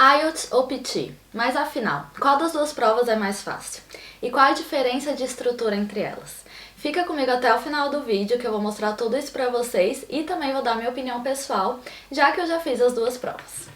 IELTS ou PT? Mas afinal, qual das duas provas é mais fácil? E qual a diferença de estrutura entre elas? Fica comigo até o final do vídeo que eu vou mostrar tudo isso pra vocês e também vou dar minha opinião pessoal, já que eu já fiz as duas provas.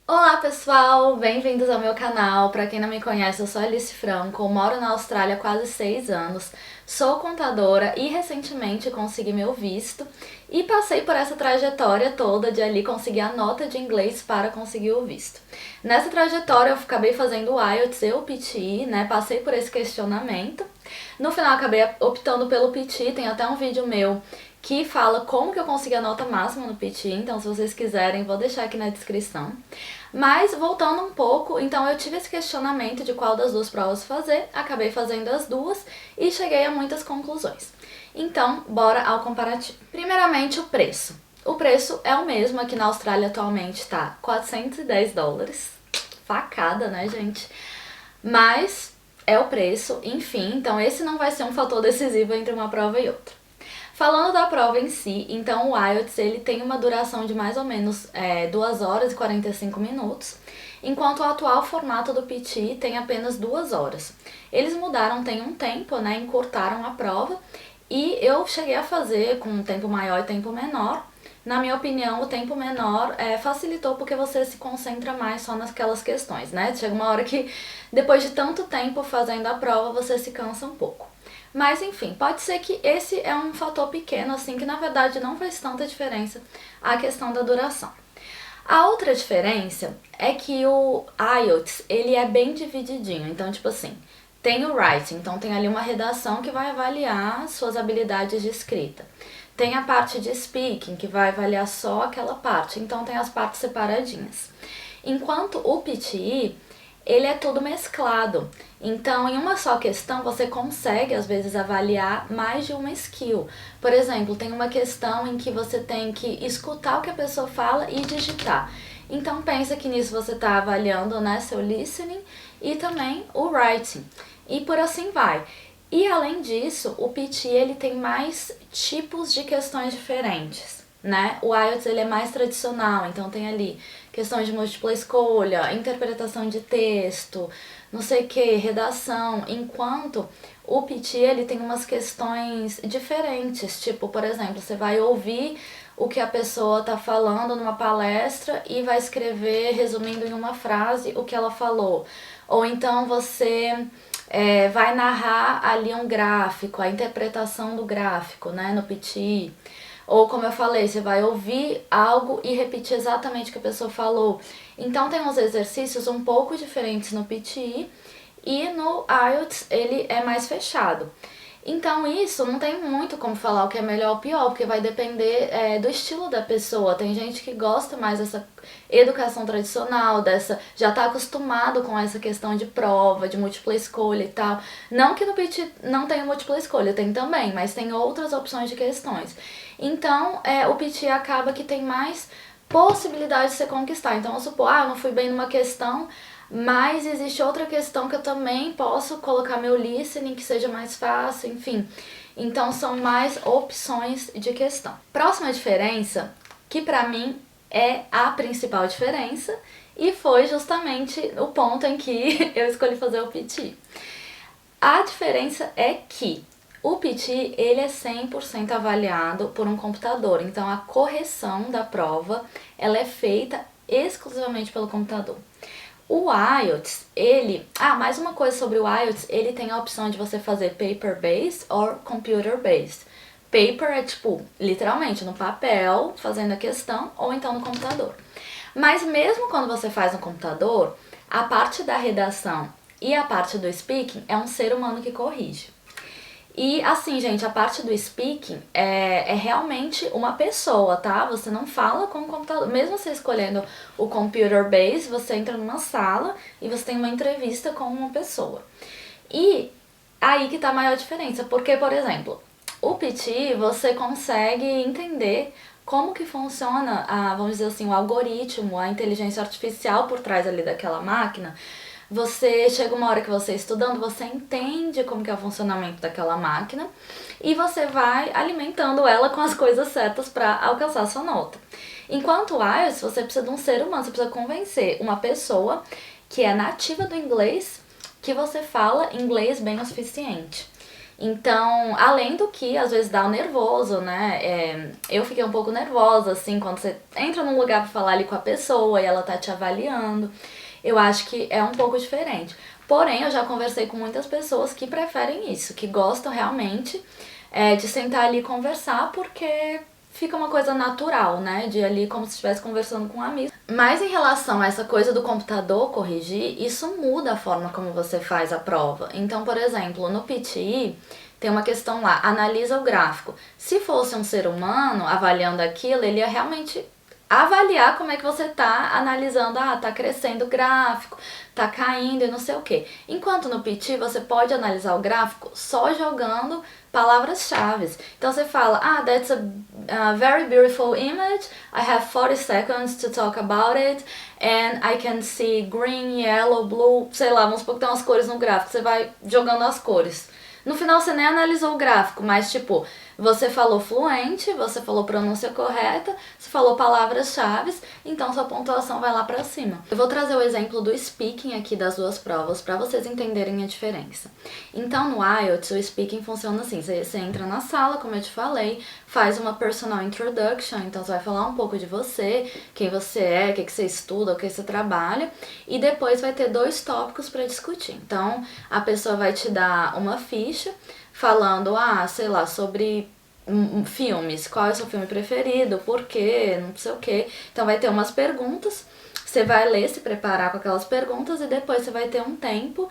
Olá pessoal, bem-vindos ao meu canal. Para quem não me conhece, eu sou Alice Franco, moro na Austrália há quase 6 anos, sou contadora e recentemente consegui meu visto e passei por essa trajetória toda de ali conseguir a nota de inglês para conseguir o visto. Nessa trajetória eu acabei fazendo o IELTS e o PT, né? Passei por esse questionamento. No final acabei optando pelo PT, tem até um vídeo meu que fala como que eu consegui a nota máxima no PT, então se vocês quiserem vou deixar aqui na descrição. Mas voltando um pouco, então eu tive esse questionamento de qual das duas provas fazer, acabei fazendo as duas e cheguei a muitas conclusões. Então, bora ao comparativo. Primeiramente, o preço. O preço é o mesmo, aqui na Austrália atualmente tá $410. Facada, né, gente? Mas é o preço, enfim, então esse não vai ser um fator decisivo entre uma prova e outra. Falando da prova em si, então o IELTS ele tem uma duração de mais ou menos 2 horas e 45 minutos, enquanto o atual formato do PT tem apenas 2 horas. Eles mudaram tem um tempo, né, encurtaram a prova, e eu cheguei a fazer com um tempo maior e tempo menor. Na minha opinião, o tempo menor facilitou porque você se concentra mais só naquelas questões, né? Chega uma hora que depois de tanto tempo fazendo a prova, você se cansa um pouco. Mas enfim, pode ser que esse é um fator pequeno, assim, que na verdade não faz tanta diferença a questão da duração. A outra diferença é que o IELTS, ele é bem divididinho, então tipo assim, tem o writing, então tem ali uma redação que vai avaliar suas habilidades de escrita. Tem a parte de speaking, que vai avaliar só aquela parte, então tem as partes separadinhas. Enquanto o PTE, ele é tudo mesclado. Então, em uma só questão, você consegue, às vezes, avaliar mais de uma skill. Por exemplo, tem uma questão em que você tem que escutar o que a pessoa fala e digitar. Então, pensa que nisso você está avaliando, né, seu listening e também o writing. E por assim vai. E, além disso, o PT ele tem mais tipos de questões diferentes, né? O IELTS ele é mais tradicional, então tem ali questões de múltipla escolha, interpretação de texto, não sei o que, redação, enquanto o PT ele tem umas questões diferentes, tipo, por exemplo, você vai ouvir o que a pessoa está falando numa palestra e vai escrever, resumindo em uma frase, o que ela falou. Ou então você vai narrar ali um gráfico, a interpretação do gráfico, né, no PT. Ou como eu falei, você vai ouvir algo e repetir exatamente o que a pessoa falou. Então tem uns exercícios um pouco diferentes no PT e no IELTS ele é mais fechado. Então isso não tem muito como falar o que é melhor ou pior, porque vai depender do estilo da pessoa. Tem gente que gosta mais dessa educação tradicional, já está acostumado com essa questão de prova, de múltipla escolha e tal. Não que no PT não tenha múltipla escolha, tem também, mas tem outras opções de questões. Então o PT acaba que tem mais possibilidade de você conquistar. Então, vamos supor, eu não fui bem numa questão, mas existe outra questão que eu também posso colocar meu listening, que seja mais fácil, enfim. Então, são mais opções de questão. Próxima diferença, que pra mim é a principal diferença, e foi justamente o ponto em que eu escolhi fazer o PT. A diferença é que o PT ele é 100% avaliado por um computador, então a correção da prova ela é feita exclusivamente pelo computador. O IELTS, mais uma coisa sobre o IELTS, ele tem a opção de você fazer paper-based ou computer-based. Paper é tipo, literalmente, no papel, fazendo a questão, ou então no computador. Mas mesmo quando você faz no computador, a parte da redação e a parte do speaking é um ser humano que corrige. E assim, gente, a parte do speaking é realmente uma pessoa, tá? Você não fala com o computador. Mesmo você escolhendo o computer base, você entra numa sala e você tem uma entrevista com uma pessoa. E aí que tá a maior diferença, porque, por exemplo, o PT você consegue entender como que funciona, vamos dizer assim, o algoritmo, a inteligência artificial por trás ali daquela máquina, você chega uma hora que você estudando, você entende como que é o funcionamento daquela máquina e você vai alimentando ela com as coisas certas para alcançar a sua nota. Enquanto o IELTS, você precisa de um ser humano, você precisa convencer uma pessoa que é nativa do inglês que você fala inglês bem o suficiente. Então, além do que, às vezes dá o nervoso, né? Eu fiquei um pouco nervosa, assim, quando você entra num lugar pra falar ali com a pessoa e ela tá te avaliando. Eu acho que é um pouco diferente. Porém, eu já conversei com muitas pessoas que preferem isso, que gostam realmente de sentar ali e conversar, porque fica uma coisa natural, né? De ali como se estivesse conversando com um amigo. Mas em relação a essa coisa do computador corrigir, isso muda a forma como você faz a prova. Então, por exemplo, no PTE tem uma questão lá, analisa o gráfico. Se fosse um ser humano avaliando aquilo, ele ia realmente avaliar como é que você tá analisando, tá crescendo o gráfico, tá caindo e não sei o que. Enquanto no PT você pode analisar o gráfico só jogando palavras-chave. Então você fala, that's a very beautiful image, I have 40 seconds to talk about it, and I can see green, yellow, blue, sei lá, vamos supor que tem umas cores no gráfico, você vai jogando as cores. No final você nem analisou o gráfico, mas tipo, você falou fluente, você falou pronúncia correta, você falou palavras-chave, então sua pontuação vai lá pra cima. Eu vou trazer o exemplo do speaking aqui das duas provas pra vocês entenderem a diferença. Então no IELTS o speaking funciona assim, você entra na sala, como eu te falei, faz uma personal introduction, então você vai falar um pouco de você, quem você é, o que você estuda, o que você trabalha, e depois vai ter 2 tópicos pra discutir. Então a pessoa vai te dar uma ficha, falando, sei lá, sobre filmes, qual é o seu filme preferido, por quê, não sei o quê. Então vai ter umas perguntas, você vai ler, se preparar com aquelas perguntas e depois você vai ter um tempo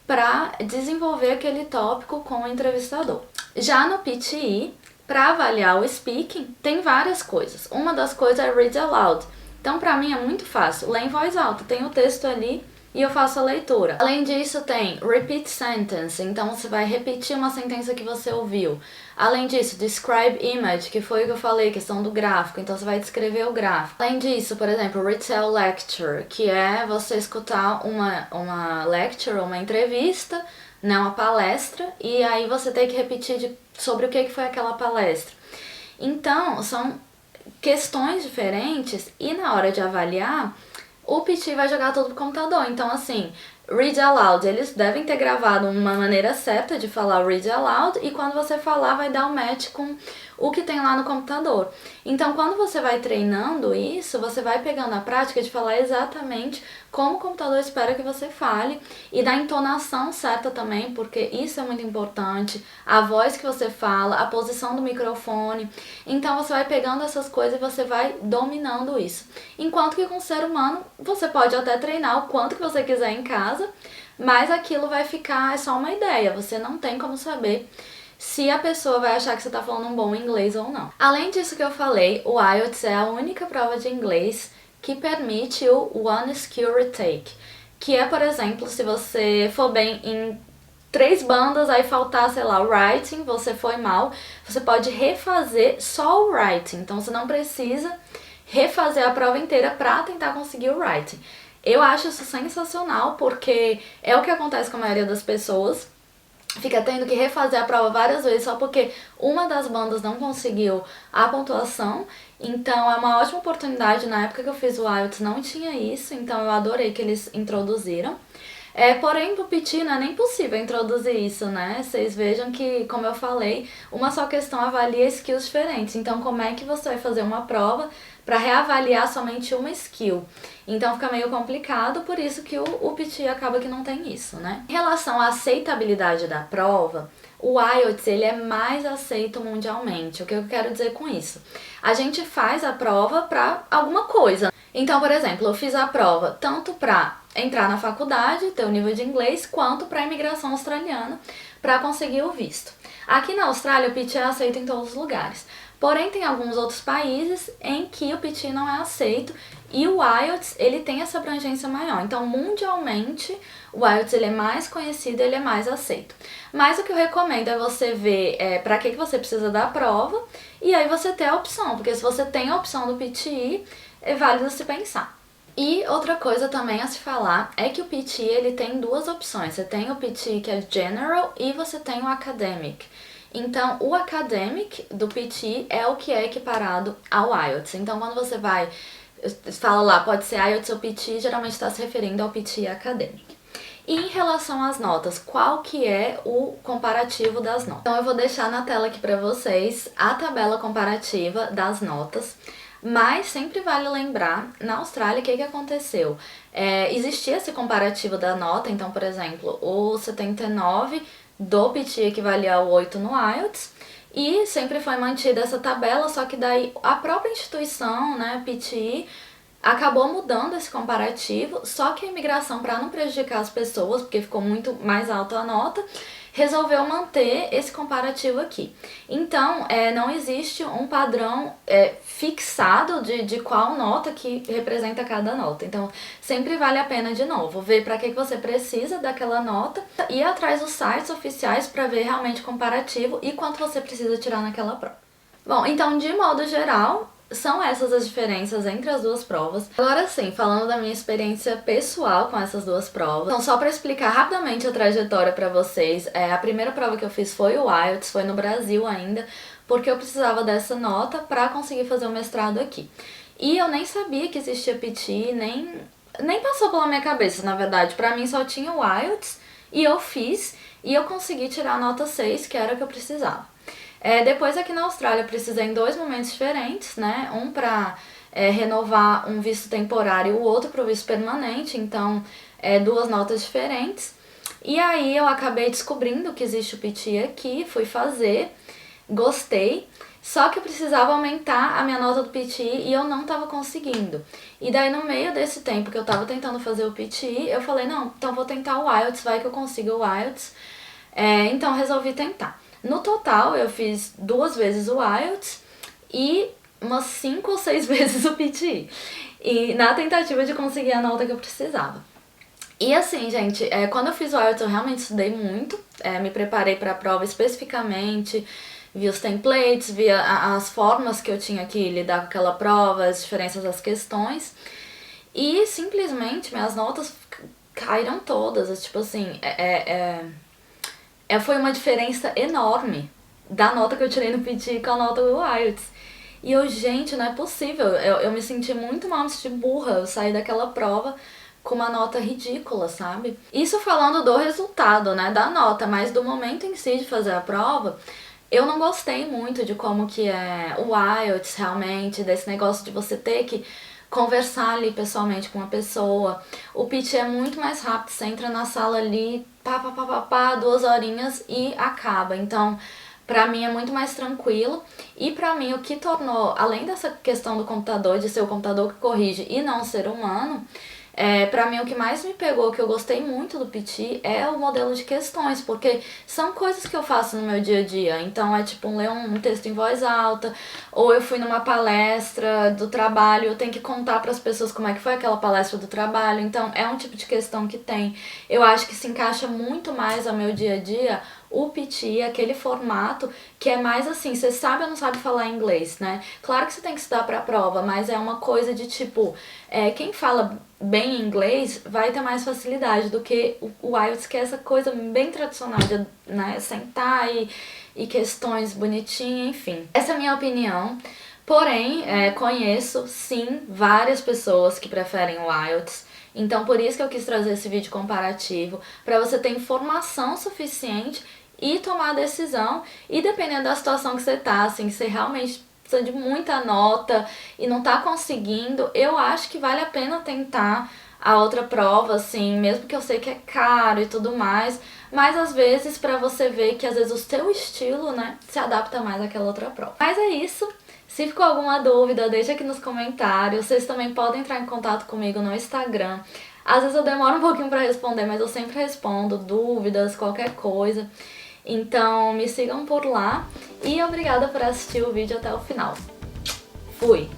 para desenvolver aquele tópico com o entrevistador. Já no PTE, para avaliar o speaking, tem várias coisas. Uma das coisas é read aloud. Então para mim é muito fácil, ler em voz alta, tem o texto ali e eu faço a leitura. Além disso tem repeat sentence, então você vai repetir uma sentença que você ouviu. Além disso, describe image, que foi o que eu falei, questão do gráfico, então você vai descrever o gráfico. Além disso, por exemplo, retell lecture, que é você escutar uma lecture, uma entrevista, né, uma palestra, e aí você tem que repetir sobre o que foi aquela palestra. Então, são questões diferentes e na hora de avaliar, o PT vai jogar tudo pro computador. Então, assim, read aloud, eles devem ter gravado uma maneira certa de falar read aloud e quando você falar vai dar um match com o que tem lá no computador. Então, quando você vai treinando isso, você vai pegando a prática de falar exatamente como o computador espera que você fale e da entonação certa também, porque isso é muito importante, a voz que você fala, a posição do microfone. Então, você vai pegando essas coisas e você vai dominando isso. Enquanto que com o ser humano, você pode até treinar o quanto que você quiser em casa, mas aquilo vai ficar, é só uma ideia, você não tem como saber se a pessoa vai achar que você está falando um bom inglês ou não. Além disso que eu falei, o IELTS é a única prova de inglês que permite o One Skill Retake, que é, por exemplo, se você for bem em 3 bandas, aí faltar, sei lá, o writing, você foi mal, você pode refazer só o writing, então você não precisa refazer a prova inteira para tentar conseguir o writing. Eu acho isso sensacional, porque é o que acontece com a maioria das pessoas, fica tendo que refazer a prova várias vezes só porque uma das bandas não conseguiu a pontuação. Então é uma ótima oportunidade. Na época que eu fiz o IELTS não tinha isso, então eu adorei que eles introduziram. Porém, pro PT não é nem possível introduzir isso, né? Vocês vejam que, como eu falei, uma só questão avalia skills diferentes. Então, como é que você vai fazer uma prova para reavaliar somente uma skill? Então, fica meio complicado, por isso que o PT acaba que não tem isso, né? Em relação à aceitabilidade da prova, o IELTS ele é mais aceito mundialmente. O que eu quero dizer com isso? A gente faz a prova para alguma coisa. Então, por exemplo, eu fiz a prova tanto para entrar na faculdade, ter o nível de inglês, quanto para a imigração australiana, para conseguir o visto. Aqui na Austrália, o PT é aceito em todos os lugares. Porém, tem alguns outros países em que o PT não é aceito e o IELTS ele tem essa abrangência maior. Então, mundialmente, o IELTS ele é mais conhecido, ele é mais aceito. Mas o que eu recomendo é você ver para que você precisa da prova e aí você ter a opção, porque se você tem a opção do PTE, é válido se pensar. E outra coisa também a se falar é que o PT ele tem duas opções. Você tem o PT que é General e você tem o Academic. Então, o Academic do PT é o que é equiparado ao IELTS. Então, quando você fala lá, pode ser IELTS ou PT, geralmente está se referindo ao PT Academic. E em relação às notas, qual que é o comparativo das notas? Então eu vou deixar na tela aqui para vocês a tabela comparativa das notas, mas sempre vale lembrar, na Austrália, o que aconteceu? Existia esse comparativo da nota, então, por exemplo, o 79 do PT equivalia ao 8 no IELTS, e sempre foi mantida essa tabela, só que daí a própria instituição, né, PT, acabou mudando esse comparativo, só que a imigração, para não prejudicar as pessoas, porque ficou muito mais alta a nota, resolveu manter esse comparativo aqui. Então, não existe um padrão fixado de qual nota que representa cada nota. Então, sempre vale a pena, de novo, ver para que você precisa daquela nota e ir atrás dos sites oficiais para ver realmente o comparativo e quanto você precisa tirar naquela prova. Bom, então, de modo geral, são essas as diferenças entre as duas provas. Agora sim, falando da minha experiência pessoal com essas duas provas. Então, só para explicar rapidamente a trajetória para vocês, a primeira prova que eu fiz foi o IELTS, foi no Brasil ainda, porque eu precisava dessa nota para conseguir fazer o mestrado aqui. E eu nem sabia que existia PT, nem passou pela minha cabeça, na verdade. Para mim só tinha o IELTS e eu fiz, e eu consegui tirar a nota 6, que era o que eu precisava. Depois aqui na Austrália eu precisei em dois momentos diferentes, né? Um para renovar um visto temporário e o outro para o visto permanente, então duas notas diferentes. E aí eu acabei descobrindo que existe o PT aqui, fui fazer, gostei, só que eu precisava aumentar a minha nota do PT e eu não estava conseguindo. E daí no meio desse tempo que eu estava tentando fazer o PT, eu falei, não, então vou tentar o IELTS, vai que eu consigo o IELTS. Então resolvi tentar. No total, eu fiz 2 vezes o IELTS e umas 5 ou 6 vezes o PT. E na tentativa de conseguir a nota que eu precisava. E assim, gente, quando eu fiz o IELTS eu realmente estudei muito, me preparei para a prova especificamente, vi os templates, vi as formas que eu tinha que lidar com aquela prova, as diferenças das questões. E simplesmente minhas notas caíram todas, tipo assim, foi uma diferença enorme da nota que eu tirei no PT com a nota do IELTS. E eu, gente, não é possível. Eu me senti muito mal, me senti burra. Eu saí daquela prova com uma nota ridícula, sabe? Isso falando do resultado, né, da nota, mas do momento em si de fazer a prova, eu não gostei muito de como que é o IELTS realmente, desse negócio de você ter que conversar ali pessoalmente com uma pessoa. O PT é muito mais rápido, você entra na sala ali, 2 horinhas e acaba. Então, pra mim é muito mais tranquilo. E pra mim o que tornou, além dessa questão do computador, de ser o computador que corrige e não ser humano, pra mim o que mais me pegou, que eu gostei muito do PT, é o modelo de questões, porque são coisas que eu faço no meu dia a dia. Então é tipo ler um texto em voz alta, ou eu fui numa palestra do trabalho, eu tenho que contar para as pessoas como é que foi aquela palestra do trabalho. Então é um tipo de questão que tem. Eu acho que se encaixa muito mais ao meu dia a dia o PT, aquele formato que é mais assim, você sabe ou não sabe falar inglês, né? Claro que você tem que estudar pra prova, mas é uma coisa de tipo, quem fala bem inglês vai ter mais facilidade do que o IELTS, que é essa coisa bem tradicional de, né, sentar e questões bonitinhas, enfim. Essa é a minha opinião. Porém, conheço sim várias pessoas que preferem o IELTS. Então por isso que eu quis trazer esse vídeo comparativo, para você ter informação suficiente e tomar a decisão. E dependendo da situação que você tá, assim, que você realmente precisa de muita nota e não tá conseguindo, eu acho que vale a pena tentar a outra prova, assim, mesmo que eu sei que é caro e tudo mais, mas às vezes pra você ver que às vezes o seu estilo, né, se adapta mais àquela outra prova. Mas é isso. Se ficou alguma dúvida, deixa aqui nos comentários. Vocês também podem entrar em contato comigo no Instagram. Às vezes eu demoro um pouquinho pra responder, mas eu sempre respondo dúvidas, qualquer coisa. Então me sigam por lá e obrigada por assistir o vídeo até o final. Fui!